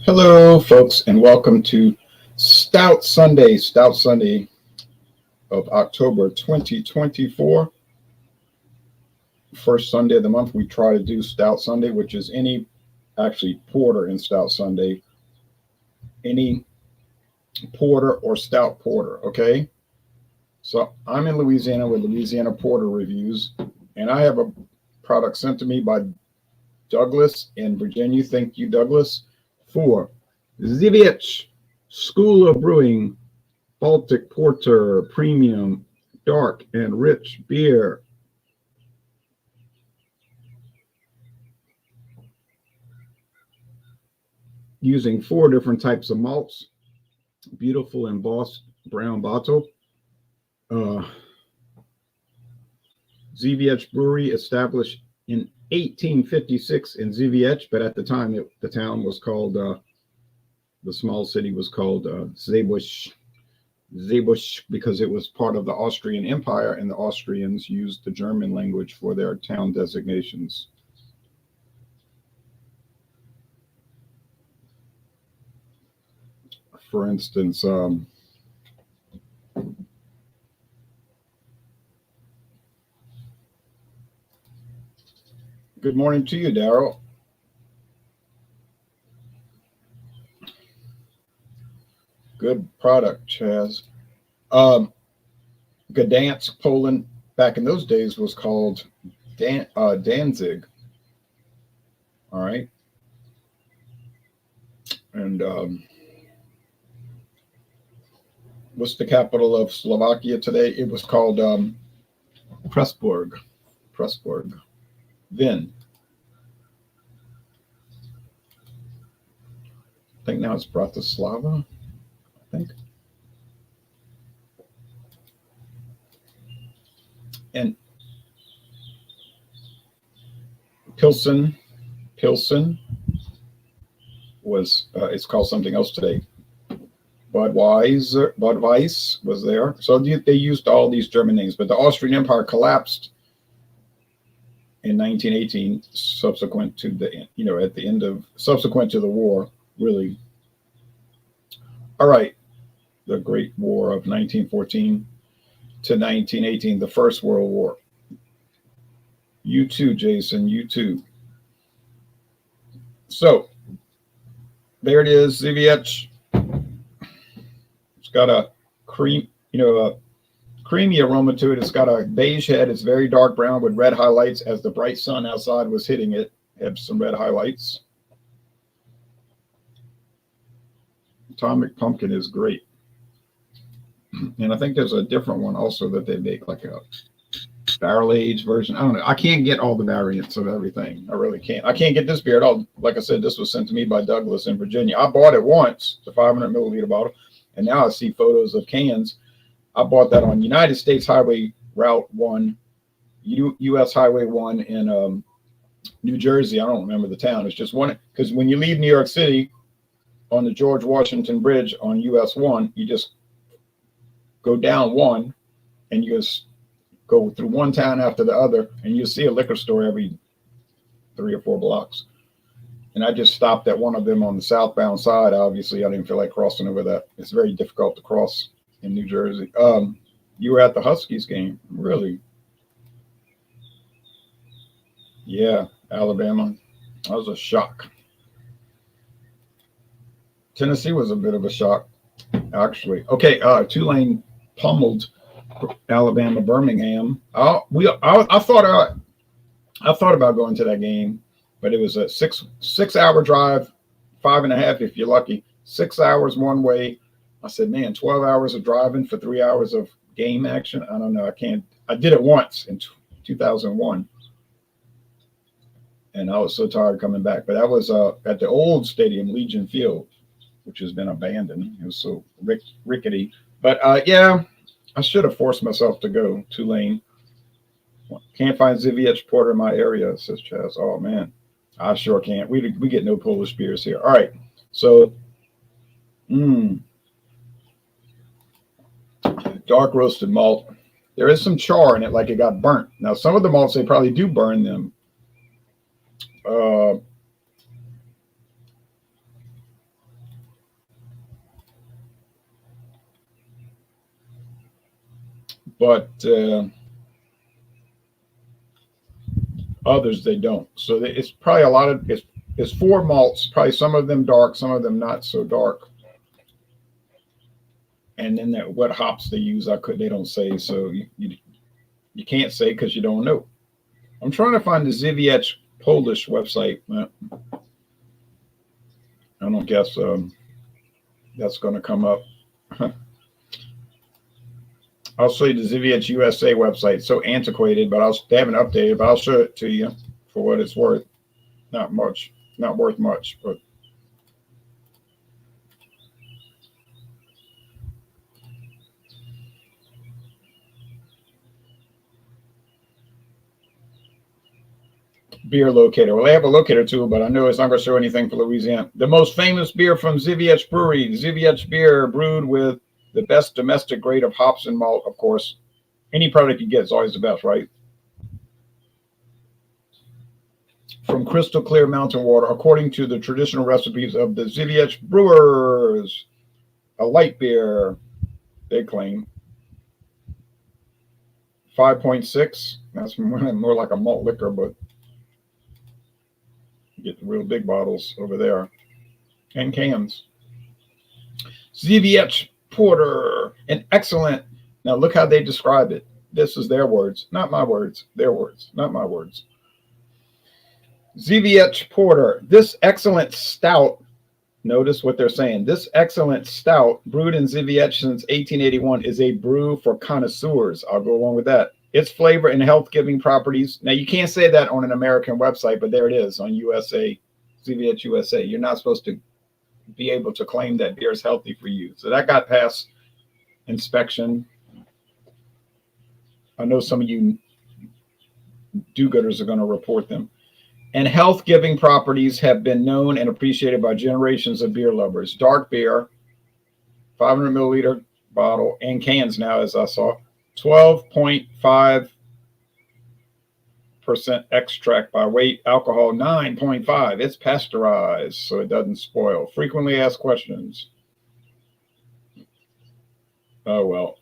Hello, folks, and welcome to Stout Sunday of October 2024. First Sunday of the month, we try to do Stout Sunday, which is actually porter in Stout Sunday, any porter or stout porter, okay? So I'm in Louisiana with Louisiana Porter Reviews, and I have a product sent to me by Douglas in Virginia. Thank you, Douglas, for Zivich School of Brewing Baltic Porter Premium Dark and Rich Beer. Using 4 different types of malts. Beautiful embossed brown bottle. Zivich Brewery established in 1856 in Zivich, but at the time the town was called, the small city was called Zeebusch because it was part of the Austrian Empire, and the Austrians used the German language for their town designations. For instance, good morning to you, Daryl. Good product, Chaz. Gdansk, Poland, back in those days was called Danzig. All right. And what's the capital of Slovakia today? It was called Pressburg. Vin. I think now it's Bratislava, I think. And Pilsen was, it's called something else today. Budweiss was there. So they used all these German names, but the Austrian Empire collapsed in 1918, subsequent to subsequent to the war, really. All right, the Great War of 1914 to 1918, the First World War. You too, Jason, you too. So there it is, Zivich. It's got a creamy aroma to it. It's got a beige head. It's very dark brown with red highlights as the bright sun outside was hitting it. Had some red highlights. Atomic Pumpkin is great. And I think there's a different one also that they make, like a barrel-aged version. I don't know. I can't get all the variants of everything. I really can't. I can't get this beer at all. Like I said, this was sent to me by Douglas in Virginia. I bought it once, the 500 milliliter bottle, and now I see photos of cans. I bought that on United States Highway Route 1, U.S. Highway 1 in New Jersey. I don't remember the town. It's just one, because when you leave New York City on the George Washington Bridge on US 1, you just go down one and you just go through one town after the other, and you'll see a liquor store every 3 or 4 blocks. And I just stopped at one of them on the southbound side. Obviously, I didn't feel like crossing over that. It's very difficult to cross in New Jersey. You were at the Huskies game, really? Yeah, Alabama. That was a shock. Tennessee was a bit of a shock, actually. Okay, Tulane pummeled Alabama Birmingham. I thought about going to that game, but it was a six hour drive, 5.5 if you're lucky. 6 hours one way. I said, man, 12 hours of driving for 3 hours of game action. I don't know. I can't. I did it once in 2001, and I was so tired coming back. But that was at the old stadium, Legion Field, which has been abandoned. It was so rickety. But yeah, I should have forced myself to go. Tulane. Can't find Zivich Porter in my area, says Chaz. Oh man, I sure can't. We get no Polish beers here. All right, so dark roasted malt. There is some char in it, like it got burnt. Now some of the malts, they probably do burn them Uh, but others they don't. So it's probably a lot of it's four malts. Probably some of them dark, some of them not so dark. And then what hops they use, they don't say. So you can't say because you don't know. I'm trying to find the Zet Polish website. I don't guess that's going to come up. I'll show you the Zet USA website. So antiquated, but they haven't updated. But I'll show it to you for what it's worth. Not much, not worth much, but. Beer locator. Well, they have a locator too, but I know it's not going to show anything for Louisiana. The most famous beer from Zet Brewery. Zet beer brewed with the best domestic grade of hops and malt, of course. Any product you get is always the best, right? From crystal clear mountain water, according to the traditional recipes of the Zet brewers. A light beer, they claim. 5.6. That's more like a malt liquor, but get the real big bottles over there and cans. Zet Porter, an excellent. Now look how they describe it. This is their words, not my words. Their words, not my words. Zet Porter, this excellent stout. Notice what they're saying. This excellent stout, brewed in Zet since 1881, is a brew for connoisseurs. I'll go along with that. Its flavor and health-giving properties. Now, you can't say that on an American website, but there it is on USA, Zet USA. You're not supposed to be able to claim that beer is healthy for you. So that got past inspection. I know some of you do-gooders are going to report them. And health-giving properties have been known and appreciated by generations of beer lovers. Dark beer, 500 milliliter bottle, and cans now, as I saw. 12.5% extract by weight, alcohol 9.5. It's pasteurized, so it doesn't spoil. Frequently asked questions. Oh, well,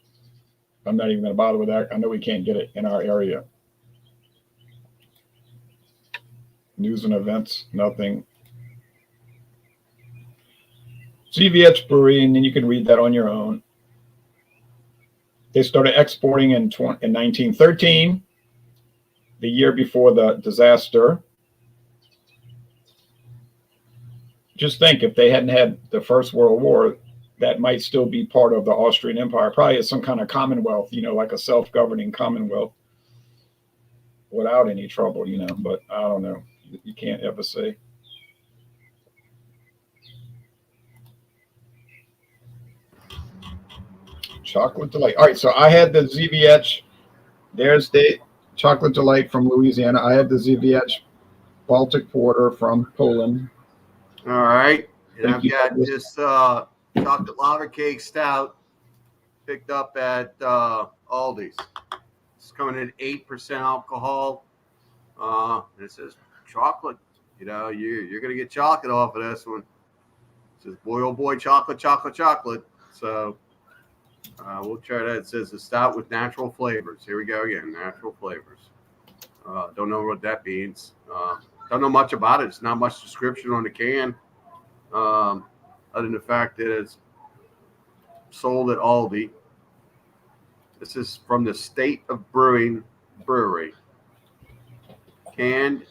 I'm not even going to bother with that. I know we can't get it in our area. News and events, nothing. Zet Brewery, and then you can read that on your own. They started exporting in 1913, the year before the disaster. Just think, if they hadn't had the First World War, that might still be part of the Austrian Empire. Probably as some kind of commonwealth, like a self-governing commonwealth without any trouble, but I don't know. You can't ever say. Chocolate Delight. All right, so I had the Zet. There's the Chocolate Delight from Louisiana. I had the Zet Baltic Porter from Poland. All right, and I've got this chocolate Lavacak stout picked up at Aldi's. It's coming in 8% alcohol. And it says chocolate. You're gonna get chocolate off of this one. It says boy, oh boy, chocolate, chocolate, chocolate. So we'll try that. It says a stout with natural flavors. Here we go again, natural flavors. Don't know what that means. Don't know much about it. It's not much description on the can, other than the fact that it's sold at Aldi. This is from the State of Brewing Brewery. Canned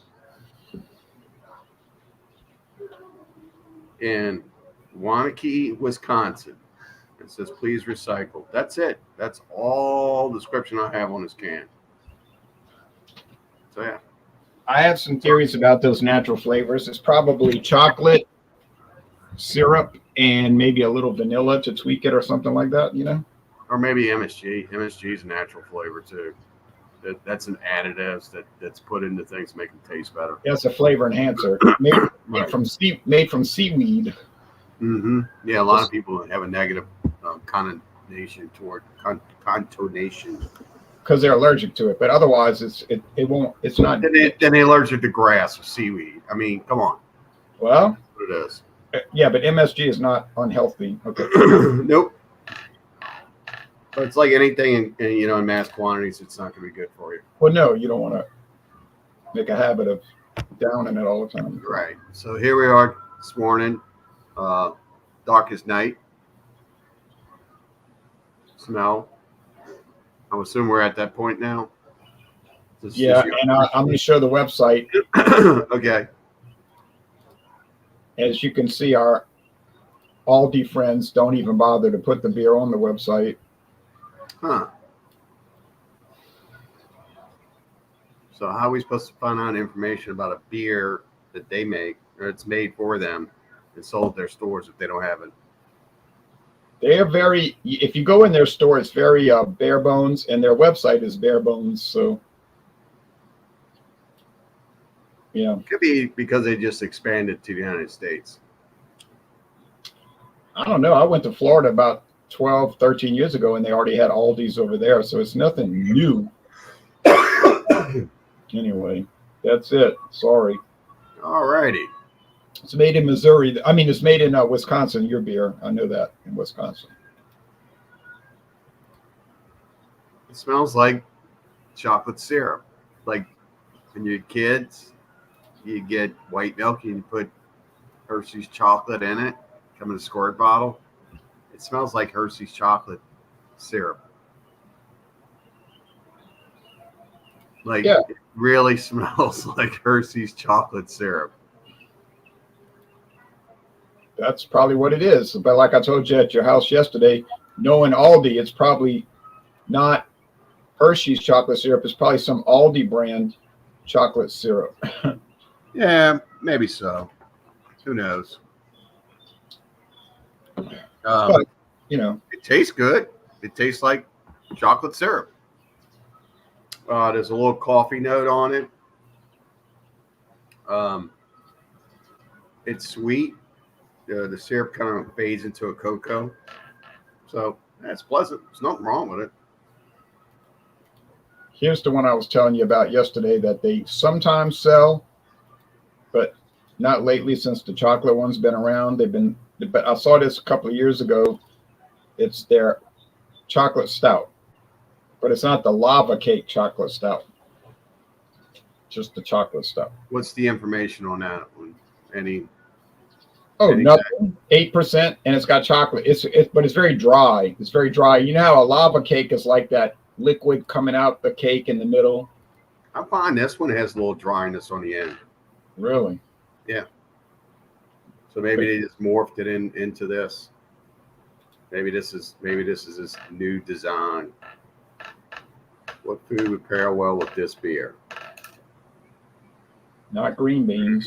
in Waunakee, Wisconsin. It says, please recycle. That's it. That's all the description I have on this can. So, yeah. I have some theories about those natural flavors. It's probably chocolate, syrup, and maybe a little vanilla to tweak it or something like that, Or maybe MSG. MSG is a natural flavor, too. That's an additive that's put into things to make them taste better. That's a flavor enhancer made from seaweed. Mm-hmm. Yeah, a lot of people have a negative connotation because they're allergic to it. But otherwise, it won't. It's not. Then they allergic to grass or seaweed. I mean, come on. Well, That's what it is. yeah, but MSG is not unhealthy. Okay. Nope. But it's like anything in mass quantities, it's not going to be good for you. Well, no, you don't want to make a habit of downing it all the time. Right. So here we are this morning, darkest night. Smell. I'm assuming we're at that point now. Yeah, and I'm going to show the website. Okay. As you can see, our Aldi friends don't even bother to put the beer on the website. Huh. So how are we supposed to find out information about a beer that they make, or it's made for them and sold at their stores if they don't have it? They are very, if you go in their store, it's very bare bones, and their website is bare bones. So, yeah. Could be because they just expanded to the United States. I don't know. I went to Florida about 12, 13 years ago, and they already had Aldi's over there. So it's nothing new. Anyway, that's it. Sorry. All righty. It's made in Missouri. I mean, it's made in Wisconsin, your beer. I know that, in Wisconsin. It smells like chocolate syrup. Like when you're kids, you get white milk and you put Hershey's chocolate in it, come in a squirt bottle. It smells like Hershey's chocolate syrup. Like, yeah. It really smells like Hershey's chocolate syrup. That's probably what it is. But like I told you at your house yesterday, knowing Aldi, it's probably not Hershey's chocolate syrup. It's probably some Aldi brand chocolate syrup. Yeah, maybe so. Who knows? But, it tastes good. It tastes like chocolate syrup. There's a little coffee note on it. It's sweet. The syrup kind of fades into a cocoa. So that's pleasant. There's nothing wrong with it. Here's the one I was telling you about yesterday that they sometimes sell, but not lately since the chocolate one's been around. But I saw this a couple of years ago. It's their chocolate stout, but it's not the Lavacak chocolate stout. Just the chocolate stout. What's the information on that one? Nothing. 8%, and it's got chocolate. But it's very dry. It's very dry. You know how a lava cake is like that liquid coming out the cake in the middle? I find this one has a little dryness on the end. Really? Yeah. So maybe they just morphed it into this. Maybe this is this new design. What food would pair well with this beer? Not green beans.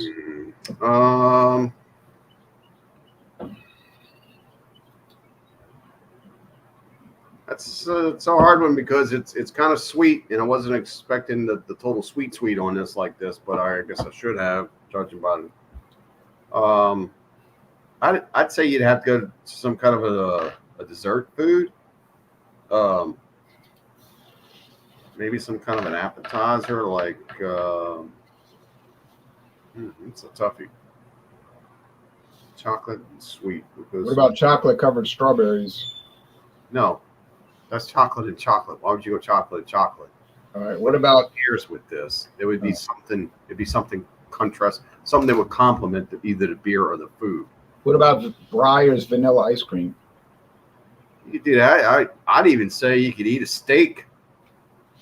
It's a hard one because it's kind of sweet, and I wasn't expecting the total sweet on this like this, but I guess I should have, judging by it. I'd say you'd have to go to some kind of a dessert food. Maybe some kind of an appetizer, like it's a toughie. Chocolate and sweet. What about chocolate covered strawberries? No, that's chocolate and chocolate. Why would you go chocolate and chocolate? All right. What about beers with this? It would be something. It'd be something contrast, something that would complement either the beer or the food. What about Breyer's vanilla ice cream? You could do that. I'd even say you could eat a steak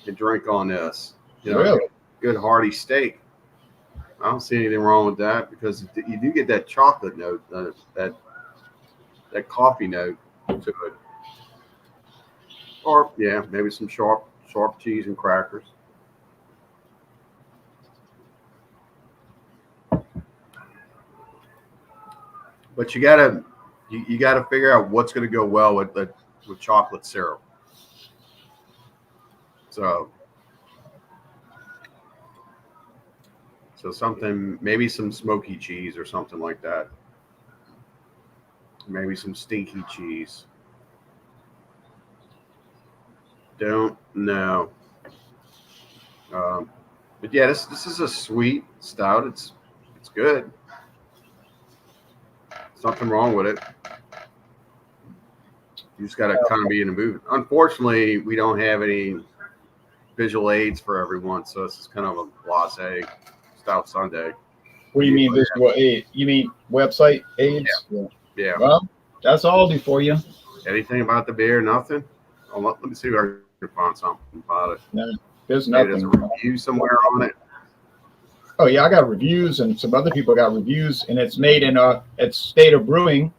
and drink on this. Really? Good hearty steak. I don't see anything wrong with that because you do get that chocolate note, that coffee note to it. Or maybe some sharp cheese and crackers. But you gotta figure out what's gonna go well with chocolate syrup. So something, maybe some smoky cheese or something like that. Maybe some stinky cheese. Don't know. But yeah, this is a sweet stout. It's good. There's nothing wrong with it. You just got to kind of be in the mood. Unfortunately, we don't have any visual aids for everyone, so this is kind of a blase Stout Sunday. What do you mean visual aid? You mean website aids? Yeah. Well, that's Aldi for you. Anything about the beer? Nothing. Oh, let me see if I can find something about it. No, there's nothing. There's a review somewhere on it. Oh yeah, I got reviews, and some other people got reviews, and it's made in it's State of Brewing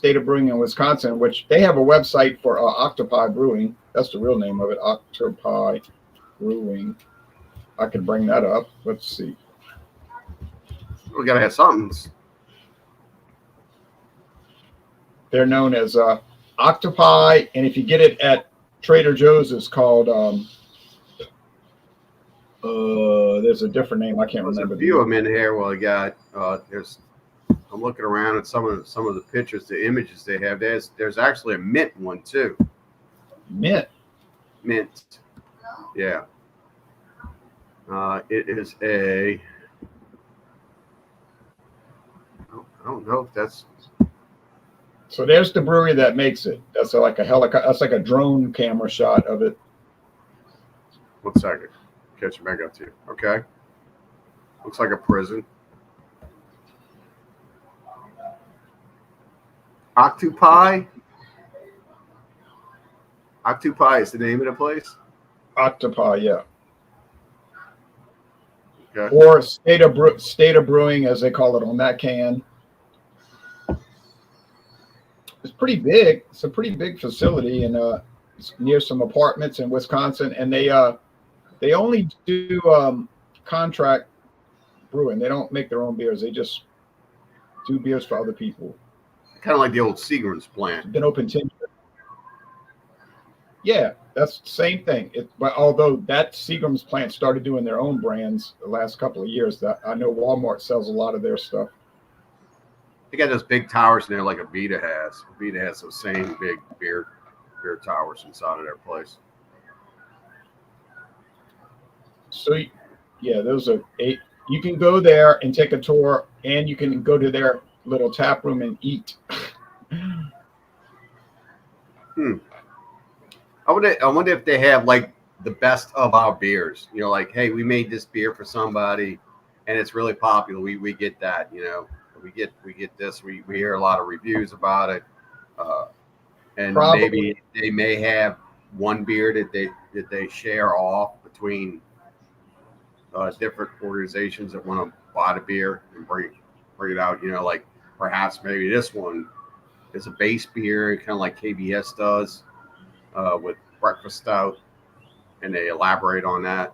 in Wisconsin, which they have a website for Octopi Brewing. That's the real name of it, Octopi Brewing. I could bring that up. Let's see. We gotta have something. They're known as Octopi, and if you get it at Trader Joe's, it's called there's a different name. I can't remember. There's a few of them in here. Well, I got I'm looking around at some of the pictures, the images they have. There's actually a mint one too. Mint. Yeah. It is a. I don't know if that's. So there's the brewery that makes it. That's like a helicopter. That's like a drone camera shot of it. 1 second. Catch it back up to you. Okay. Looks like a prison. Octopi is the name of the place. Octopi, yeah. Okay. Or State of Brewing, as they call it on that can. It's pretty big. It's a pretty big facility, and it's near some apartments in Wisconsin. And they only do contract brewing. They don't make their own beers. They just do beers for other people. Kind of like the old Seagram's plant. It's been open 10 years. Yeah, that's the same thing. But although that Seagram's plant started doing their own brands the last couple of years, that I know Walmart sells a lot of their stuff. They got those big towers in there like Avita has. Avita has those same big beer towers inside of their place. So, yeah, those are 8. You can go there and take a tour, and you can go to their little tap room and eat. I wonder if they have like the best of our beers. You know, like, hey, we made this beer for somebody, and it's really popular. We get that. You know, we get this. We hear a lot of reviews about it, and Probably. Maybe they may have one beer that they share off between different organizations that want to buy the beer and bring it out. You know, like perhaps maybe this one is a base beer, kind of like KBS does. With breakfast stout, and they elaborate on that.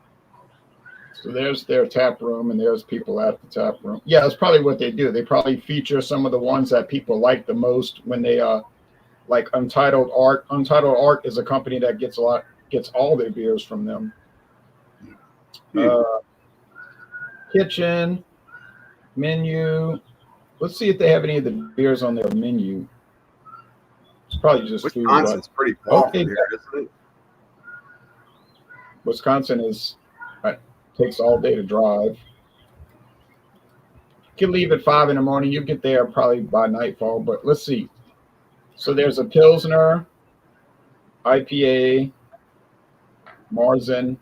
So there's their tap room, and there's people at the tap room. Yeah, that's probably what they do. They probably feature some of the ones that people like the most when they like Untitled Art. Untitled Art is a company that gets all their beers from them. Kitchen menu. Let's see if they have any of the beers on their menu. It's probably just Wisconsin's pretty far from here, isn't it? Wisconsin takes all day to drive. You can leave at 5 in the morning. You get there probably by nightfall. But let's see. So there's a Pilsner, IPA, Marzen,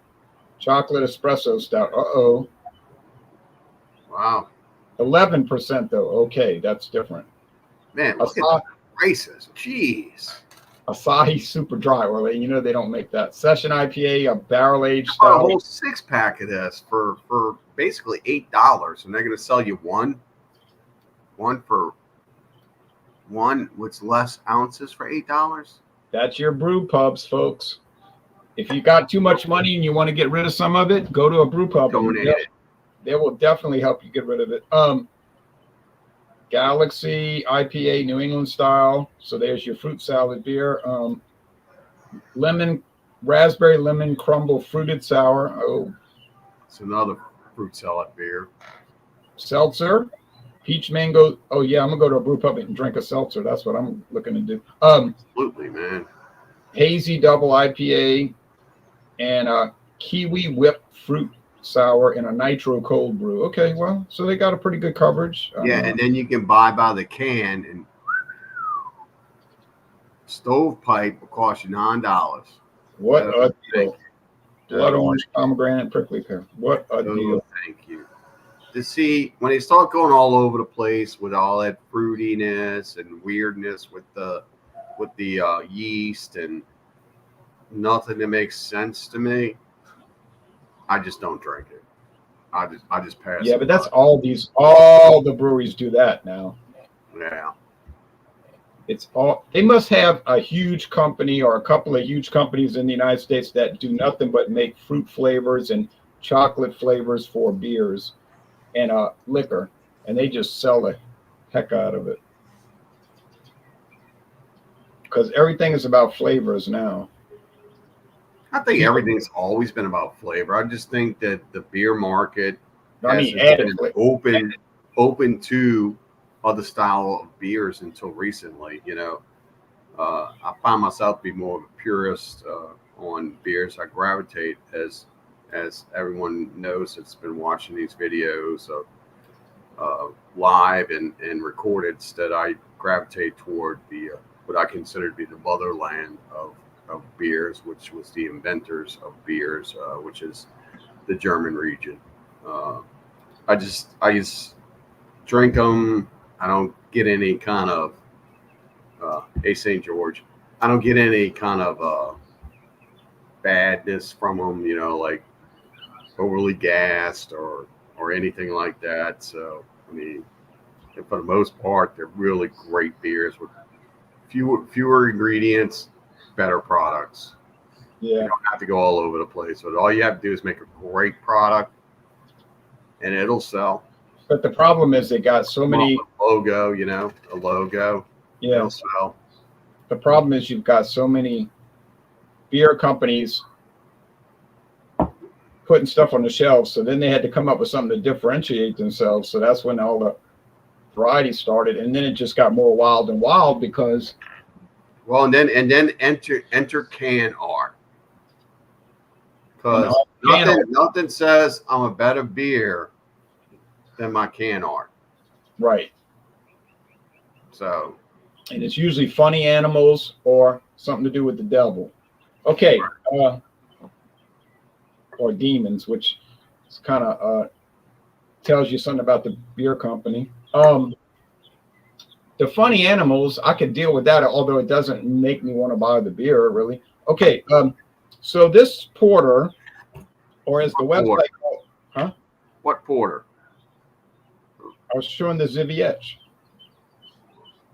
chocolate espresso stout. Wow. 11% though. Okay, that's different. Man, look at the prices. Jeez. Asahi Super Dry. Well, you know they don't make that. Session IPA, a barrel aged A stout. whole 6-pack of this for basically $8, and they're going to sell you one with less ounces for $8. That's your brew pubs, folks. If you got too much money and you want to get rid of some of it, go to a brew pub. Donate it. They will definitely help you get rid of it. Galaxy IPA, New England style. So there's your fruit salad beer. Raspberry lemon crumble fruited sour. Oh, it's another fruit salad beer. Seltzer, peach mango. Oh yeah, I'm gonna go to a brew pub and drink a seltzer. That's what I'm looking to do. Absolutely, man. Hazy double IPA and kiwi whipped fruit sour and a nitro cold brew. Okay, well, so they got a pretty good coverage. Yeah, and then you can buy by the can, and stovepipe will cost you $9. What a deal. Blood Oh, orange, pomegranate, prickly pear. What a deal. thank you. To see when they start going all over the place with all that fruitiness and weirdness with the yeast and nothing that makes sense to me, I just don't drink it. I just pass. Yeah, but that's all the breweries do that now. Yeah. It's all they must have a huge company or a couple of huge companies in the United States that do nothing but make fruit flavors and chocolate flavors for beers and liquor, and they just sell the heck out of it because everything is about flavors now. I think everything's always been about flavor. I just think that the beer market I hasn't been open to other style of beers until recently. I find myself to be more of a purist on beers. I gravitate, as everyone knows that's been watching these videos of live and recorded, that I gravitate toward the what I consider to be the motherland of beers, which was the inventors of beers, which is the German region. I just drink them. I don't get any kind of hey, St. George. I don't get any kind of badness from them, like overly gassed or anything like that. So, I mean, for the most part, they're really great beers with fewer ingredients, better products. Yeah. You don't have to go all over the place. But all you have to do is make a great product, and it'll sell. But the problem is they got so many logo, a logo. Yeah. It'll sell. The problem is you've got so many beer companies putting stuff on the shelves. So then they had to come up with something to differentiate themselves. So that's when all the variety started, and then it just got more wild and wild because. Well, and then enter can art, because nothing says I'm a better beer than my can art. Right. So. And it's usually funny animals or something to do with the devil. Okay. Or demons, which is kind of tells you something about the beer company. The funny animals, I could deal with that, although it doesn't make me want to buy the beer, really. Okay. So this porter, or as the website called, huh? What porter? I was showing the Zviech.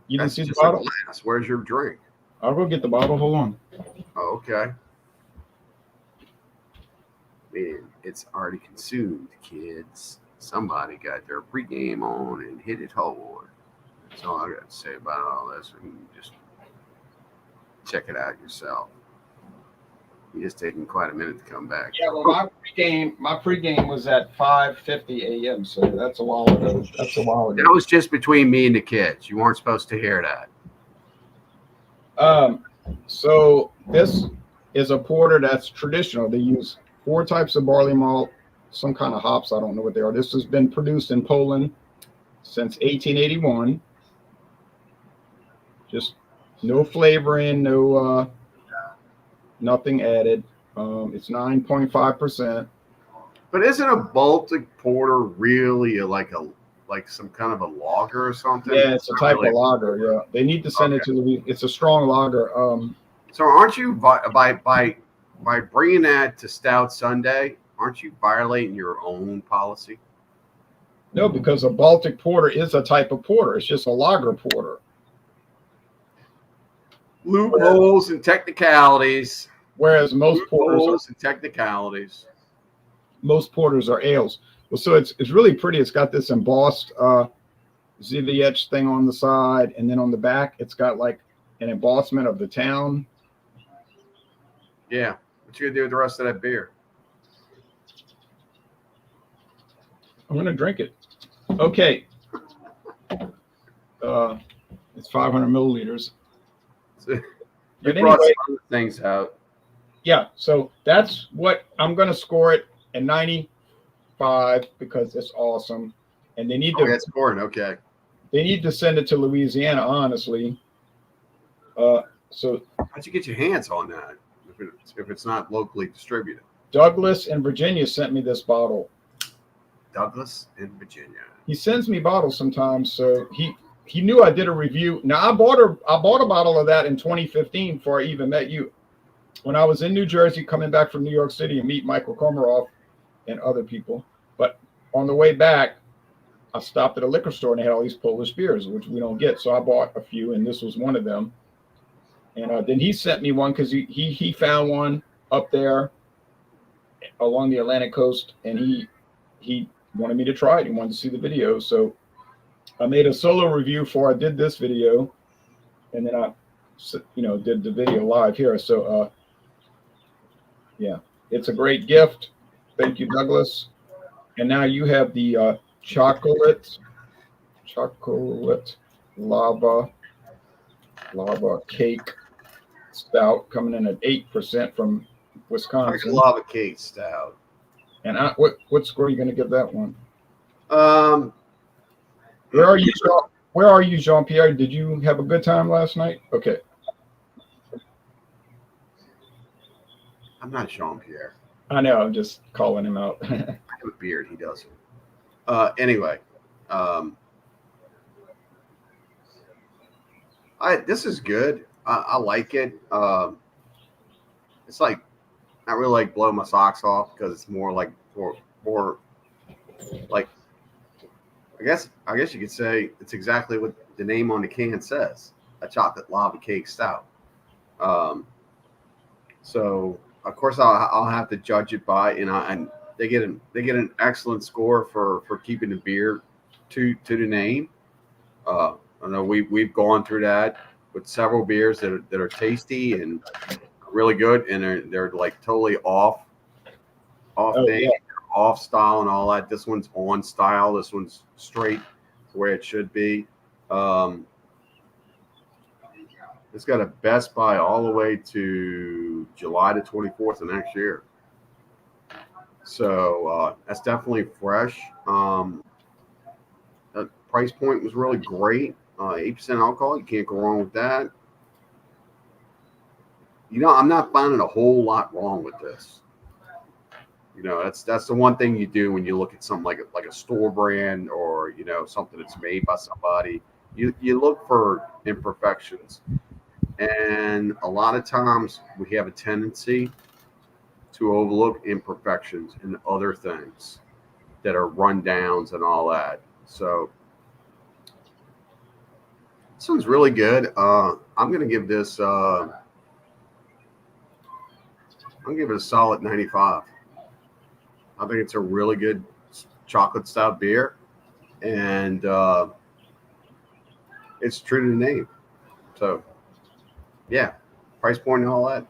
You didn't see the just bottle? A glass. Where's your drink? I'll go get the bottle. Hold on. Oh, okay. Man, it's already consumed, kids. Somebody got their pregame on and hit it hard. That's all I got to say about all this. You can just check it out yourself. It's taking quite a minute to come back. Yeah, well, my pregame was at 5:50 a.m. So that's a while ago. That was just between me and the kids. You weren't supposed to hear that. So this is a porter that's traditional. They use 4 types of barley malt, some kind of hops. I don't know what they are. This has been produced in Poland since 1881. Just no flavoring, no nothing added. It's 9.5%. But isn't a Baltic Porter really like some kind of a lager or something? Yeah, it's a type of lager. Yeah, they need to send it to it's a strong lager. So aren't you by bringing that to Stout Sunday? Aren't you violating your own policy? No, because a Baltic Porter is a type of porter. It's just a lager porter. Loopholes and technicalities. Whereas most porters are ales. Well, so it's really pretty. It's got this embossed Zviech thing on the side, and then on the back, it's got like an embossment of the town. Yeah, what you gonna do with the rest of that beer? I'm gonna drink it. Okay. It's 500 milliliters. You brought some other things out. Yeah, so that's what I'm going to score it at 90 5 because it's awesome, and they need Oh, to that's corn. Okay. they need to send it to Louisiana, honestly. So How'd you get your hands on that if it's not locally distributed? Douglas in Virginia sent me this bottle. Douglas in Virginia. He sends me bottles sometimes, so he knew I did a review. Now I bought a bottle of that in 2015 before I even met you. When I was in New Jersey, coming back from New York City and meet Michael Komarov and other people. But on the way back, I stopped at a liquor store and they had all these Polish beers, which we don't get. So I bought a few, and this was one of them. And then he sent me one because he found one up there along the Atlantic coast, and he wanted me to try it. He wanted to see the video. So I made a solo review before I did this video, and then I did the video live here. So yeah, it's a great gift. Thank you, Douglas. And now you have the chocolate lava cake stout coming in at 8% from Wisconsin. Lavacak stout. And what score are you going to give that one? Where are you, Jean-Pierre? Did you have a good time last night? Okay. I'm not Jean-Pierre. I know. I'm just calling him out. I have a beard. He doesn't. Anyway, this is good. I like it. It's like not really like blow my socks off because it's more like for like I guess you could say it's exactly what the name on the can says, a chocolate lava cake stout. So of course I'll have to judge it by, and they get an excellent score for keeping the beer to the name. I know we've gone through that with several beers that are tasty and really good, and they're like totally off name, Yeah. off style and all that. This one's on style. This one's straight the way it should be. It's got a Best Buy all the way to July the 24th of next year. So that's definitely fresh. The price point was really great. 8% alcohol, you can't go wrong with that. I'm not finding a whole lot wrong with this. That's the one thing you do when you look at something like a store brand or something that's made by somebody. You look for imperfections, and a lot of times we have a tendency to overlook imperfections in other things that are rundowns and all that. So this one's really good. I'm gonna give this. I'm gonna give it a solid 95. I think it's a really good chocolate stout beer, and it's true to the name. So, yeah, price point and all that,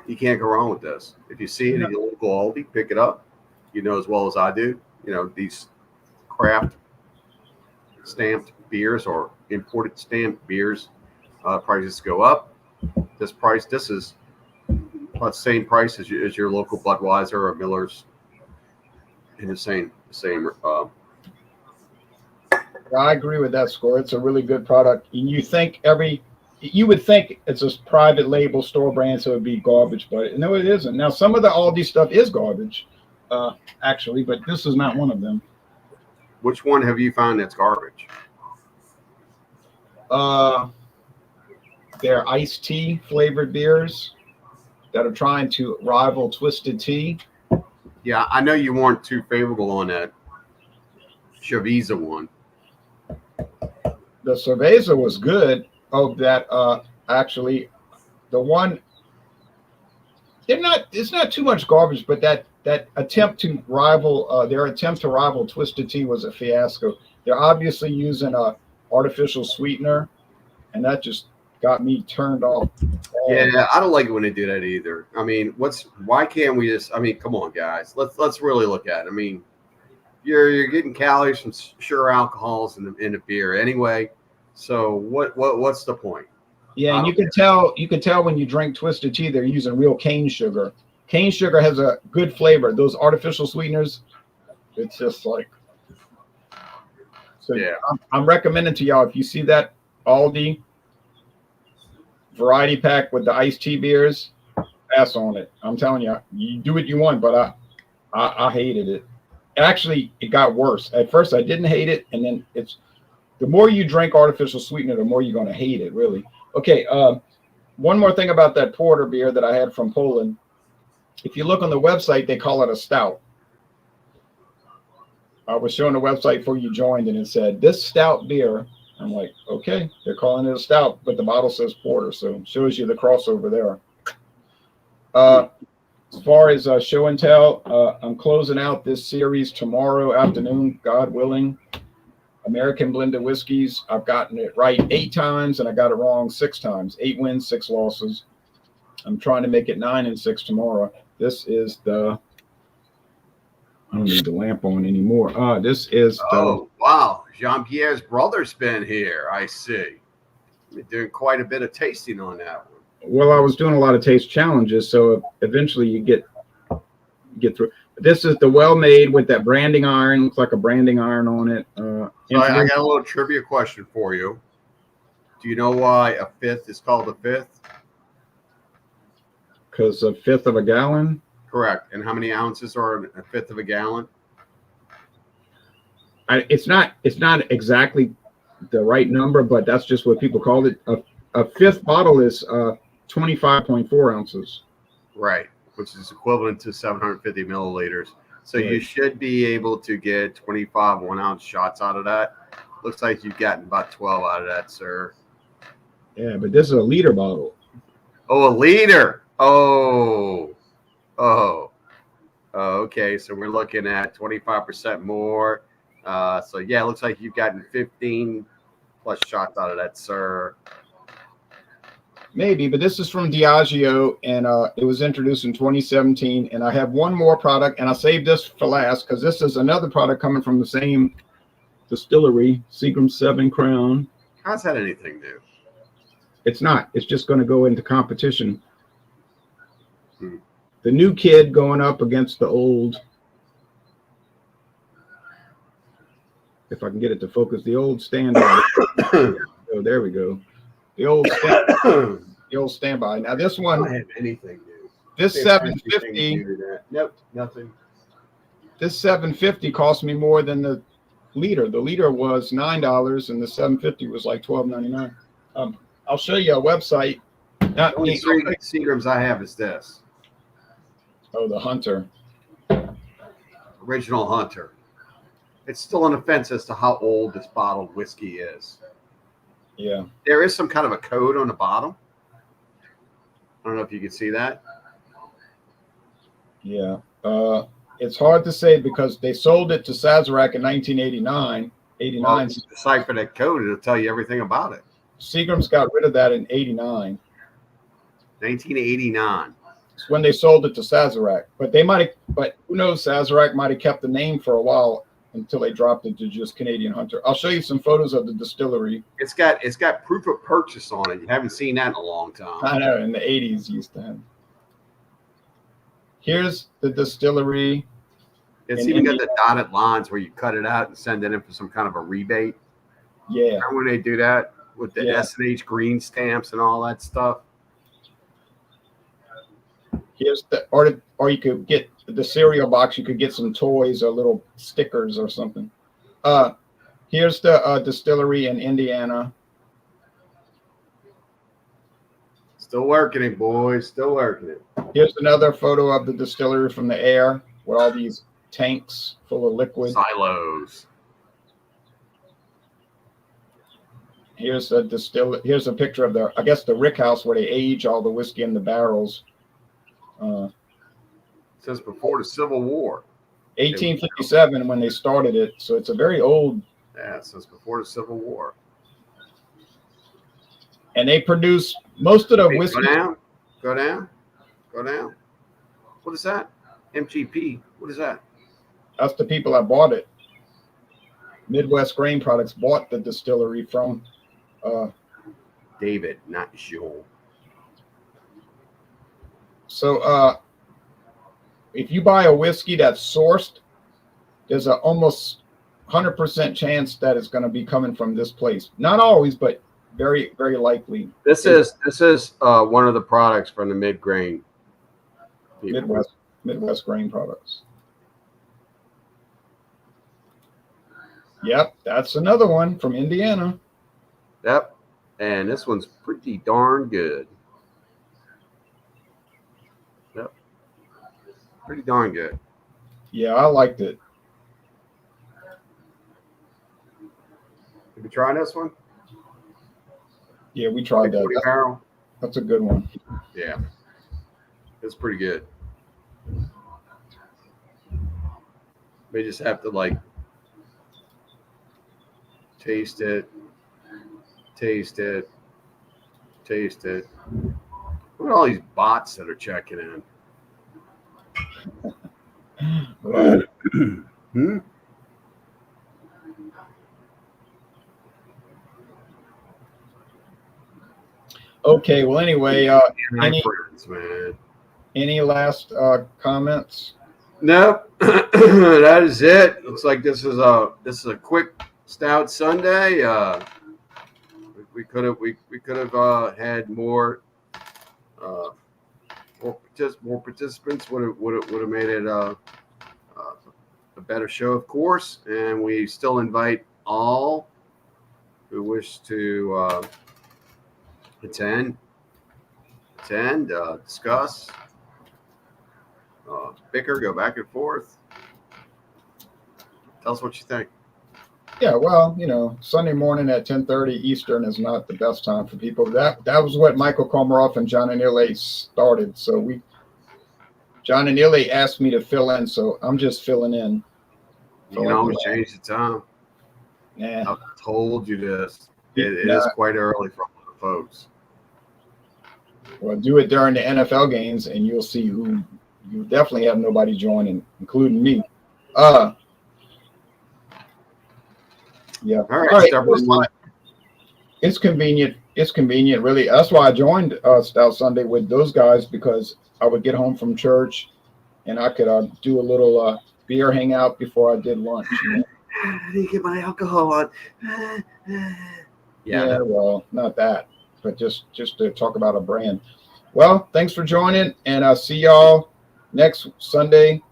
you can't go wrong with this. If you see it at your local Aldi, pick it up. As well as I do. These craft stamped beers or imported stamped beers, prices go up. This is about the same price as your local Budweiser or Miller's, in the same. I agree with that score. It's a really good product. And you would think it's a private label store brand, so it'd be garbage, but no, it isn't. Now, some of the Aldi stuff is garbage, actually, but this is not one of them. Which one have you found that's garbage? They're iced tea flavored beers that are trying to rival Twisted Tea. Yeah, I know you weren't too favorable on that Chavisa one. The Cerveza was good. Oh, that actually, the one. It's not too much garbage, but that attempt to rival their attempt to rival Twisted Tea was a fiasco. They're obviously using a artificial sweetener, and that just got me turned off. Yeah, I don't like it when they do that either. I mean, why can't we just? I mean, come on, guys. Let's really look at it. I mean, you're getting calories from sure alcohols in the beer anyway. So what's the point? Yeah, and you can tell when you drink Twisted Tea they're using real cane sugar cane sugar has a good flavor. Those artificial sweeteners, it's just like. So Yeah. I'm recommending to y'all, if you see that Aldi variety pack with the iced tea beers, pass on it. I'm telling you, you do what you want, but I hated it. Actually, it got worse. At first, I didn't hate it, and then it's the more you drink artificial sweetener, the more you're going to hate it, really. Okay, one more thing about that porter beer that I had from Poland. If you look on the website, they call it a stout. I was showing the website before you joined, and it said, this stout beer. I'm like, okay, they're calling it a stout, but the bottle says porter, so it shows you the crossover there. As far as show and tell, I'm closing out this series tomorrow afternoon, God willing. American blended whiskeys. I've gotten it right 8 times, and I got it wrong 6 times. 8 wins, 6 losses. I'm trying to make it 9 and 6 tomorrow. This is the. I don't need the lamp on anymore. This is the. Oh, wow. Jean-Pierre's brother's been here. I see. You're doing quite a bit of tasting on that one. Well, I was doing a lot of taste challenges, so eventually you get through. This is the well-made with that branding iron. Looks like a branding iron on it. So I got a little trivia question for you. Do you know why a fifth is called a fifth? Because a fifth of a gallon. Correct. And how many ounces are a fifth of a gallon? It's not exactly the right number, but that's just what people call it. A fifth bottle is 25.4 ounces. Right, which is equivalent to 750 milliliters. So right. You should be able to get 25 1-ounce shots out of that. Looks like you've gotten about 12 out of that, sir. Yeah, but this is a liter bottle. Oh, a liter. Oh, okay. So we're looking at 25% more. So yeah, it looks like you've gotten 15 plus shots out of that, sir. Maybe, but this is from Diageo, and it was introduced in 2017. And I have one more product, and I saved this for last because this is another product coming from the same distillery, Seagram 7 Crown. How's that anything new? It's not. It's just going to go into competition. The new kid going up against the old. If I can get it to focus, the old standby. Oh, there we go. The old standby. Now this one. I don't have anything new. This 750. Nope, nothing. This 750 cost me more than the liter. The liter was $9, and the 750 was like $12.99. I'll show you a website. The only Seagrams I have is this. Oh, the Hunter. Original Hunter. It's still on the fence as to how old this bottled whiskey is. Yeah. There is some kind of a code on the bottom. I don't know if you can see that. Yeah. It's hard to say because they sold it to Sazerac in 1989. 89. Well, if you decipher that code, it'll tell you everything about it. Seagram's got rid of that in 89. 1989. It's when they sold it to Sazerac. But who knows, Sazerac might have kept the name for a while until they dropped it to just Canadian Hunter. I'll show you some photos of the distillery. It's got proof of purchase on it. You haven't seen that in a long time. I know, in the 80s you used to have. Here's the distillery. It's even got the dotted lines where you cut it out and send it in for some kind of a rebate. Yeah. Remember when they do that with the S&H green stamps and all that stuff? Here's or you could get the cereal box. You could get some toys or little stickers or something. Here's the distillery in Indiana. Still working it, boys. Still working it. Here's another photo of the distillery from the air with all these tanks full of liquid. Silos. Here's a picture of the rick house where they age all the whiskey in the barrels. Since before the Civil War. 1857 when they started it, so it's a very old. Yeah, since before the Civil War. And they produce most of the whiskey. Go down. What is that? MGP. What is that? That's the people that bought it. Midwest Grain Products bought the distillery from David, not Joel. So if you buy a whiskey that's sourced, there's a almost 100% chance that it's going to be coming from this place. Not always, but very, very likely. This is one of the products from the mid-grain people. Midwest grain products. Yep, that's another one from Indiana. Yep, and this one's pretty darn good. Yep, pretty darn good. Yeah, I liked it. Have you tried this one? Yeah, we tried that. Barrel. That's a good one. Yeah, it's pretty good. We just have to like taste it. Look at all these bots that are checking in. Right. Okay, well, anyway, any last comments? Nope. That is it. Looks like this is a quick Stout Sunday. We could have had more participants. Would have made it a better show, of course. And we still invite all who wish to attend, discuss, bicker, go back and forth. Tell us what you think. Yeah, well, Sunday morning at 10:30 Eastern is not the best time for people. That was what Michael Komaroff and John Anile started. So John Anile asked me to fill in, so I'm just filling in. You can always change the time. Yeah, I've told you this. It is quite early for a lot of folks. Well, do it during the NFL games, and you'll see who you definitely have nobody joining, including me. Yeah. All right. It's convenient. It's convenient, really. That's why I joined Stout Sunday with those guys, because I would get home from church and I could do a little beer hangout before I did lunch. I didn't get my alcohol on. Yeah, well, not that, but just to talk about a brand. Well, thanks for joining, and I'll see y'all next Sunday,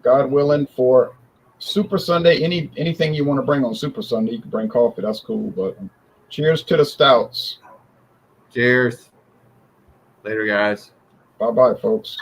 God willing, for Super Sunday. Anything you want to bring on Super Sunday, you can bring coffee. That's cool. But cheers to the stouts. Cheers. Later, guys. Bye-bye, folks.